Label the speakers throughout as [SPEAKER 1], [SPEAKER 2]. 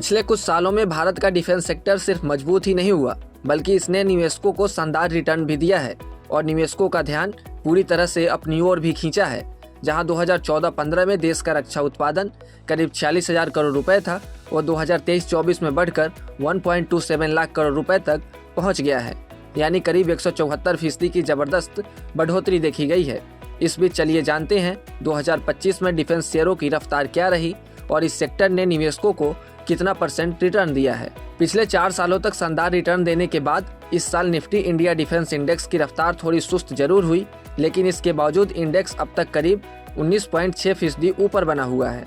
[SPEAKER 1] पिछले कुछ सालों में भारत का डिफेंस सेक्टर सिर्फ मजबूत ही नहीं हुआ, बल्कि इसने निवेशकों को शानदार रिटर्न भी दिया है और निवेशकों का ध्यान पूरी तरह से अपनी ओर भी खींचा है। जहां 2014-15 में देश का रक्षा उत्पादन करीब 46,000 करोड़ रुपए था और 2023-24 में बढ़कर 1.27 लाख करोड़ रुपए तक पहुंच गया है, यानी करीब 174% की जबरदस्त बढ़ोतरी देखी गई है। इस बीच चलिए जानते हैं 2025 में डिफेंस शेयरों की रफ्तार क्या रही और इस सेक्टर ने निवेशकों को कितना % रिटर्न दिया है। पिछले 4 सालों तक शानदार रिटर्न देने के बाद इस साल निफ्टी इंडिया डिफेंस इंडेक्स की रफ्तार थोड़ी सुस्त जरूर हुई, लेकिन इसके बावजूद इंडेक्स अब तक करीब 19.6% ऊपर बना हुआ है।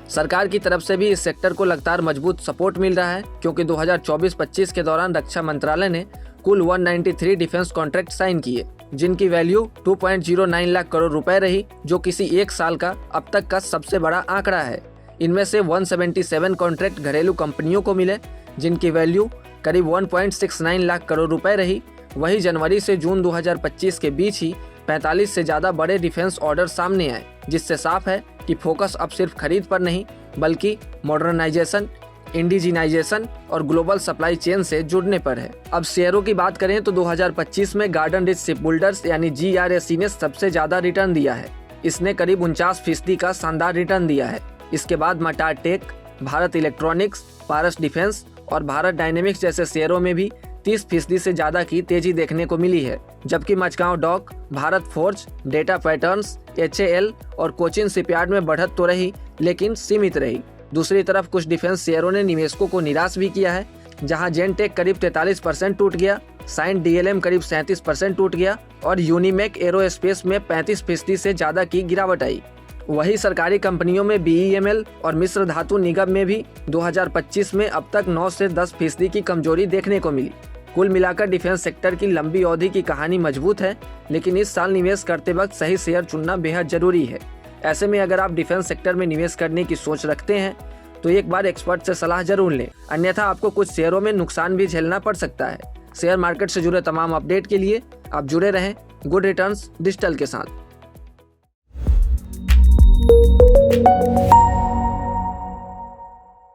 [SPEAKER 1] सरकार की तरफ से भी इस सेक्टर को लगातार मजबूत सपोर्ट मिल रहा है, क्योंकि 2024-25 के दौरान रक्षा मंत्रालय ने कुल 193 डिफेंस कॉन्ट्रैक्ट साइन किए, जिनकी वैल्यू 2.09 लाख करोड़ रुपए रही, जो किसी एक साल का अब तक का सबसे बड़ा आंकड़ा है। इनमें से 177 कॉन्ट्रैक्ट घरेलू कंपनियों को मिले, जिनकी वैल्यू करीब 1.69 लाख करोड़ रुपए रही। वही जनवरी से जून 2025 के बीच ही 45 से ज़्यादा बड़े डिफेंस ऑर्डर सामने आए, जिससे साफ है कि फोकस अब सिर्फ खरीद पर नहीं बल्कि मॉडर्नाइजेशन, इंडिजिनाइजेशन और ग्लोबल सप्लाई चेन से जुड़ने पर है। अब शेयरों की बात करें तो 2025 में गार्डन रिच शिपबिल्डर्स यानी GRSC ने सबसे ज़्यादा रिटर्न दिया है। इसने करीब 49% का शानदार रिटर्न दिया है। इसके बाद मटार टेक, भारत इलेक्ट्रॉनिक्स, पारस डिफेंस और भारत डायनेमिक्स जैसे शेयरों में भी 30% से ज़्यादा की तेजी देखने को मिली है, जबकि Mazagon dock, Bharat Forge, data patterns, HAL और कोचिन शिपयार्ड में बढ़त तो रही, लेकिन सीमित रही। दूसरी तरफ कुछ डिफेंस शेयरों ने निवेशकों को निराश भी किया है, जहां जेनटेक करीब 43% टूट गया, साइंट DLM करीब 37% टूट गया और यूनिमेक एरोस्पेस में 35% से ज़्यादा की गिरावट आई। वही सरकारी कंपनियों में BEML और मिश्र धातु निगम में भी 2025 में अब तक 9 से 10% की कमजोरी देखने को मिली। कुल मिलाकर डिफेंस सेक्टर की लंबी अवधि की कहानी मजबूत है, लेकिन इस साल निवेश करते वक्त सही शेयर चुनना बेहद जरूरी है। ऐसे में अगर आप डिफेंस सेक्टर में निवेश करने की सोच रखते हैं तो एक बार एक्सपर्ट से सलाह जरूर लें, अन्यथा आपको कुछ शेयरों में नुकसान भी झेलना पड़ सकता है। शेयर मार्केट से जुड़े तमाम अपडेट के लिए आप जुड़े रहें गुड रिटर्न्स डिजिटल के साथ।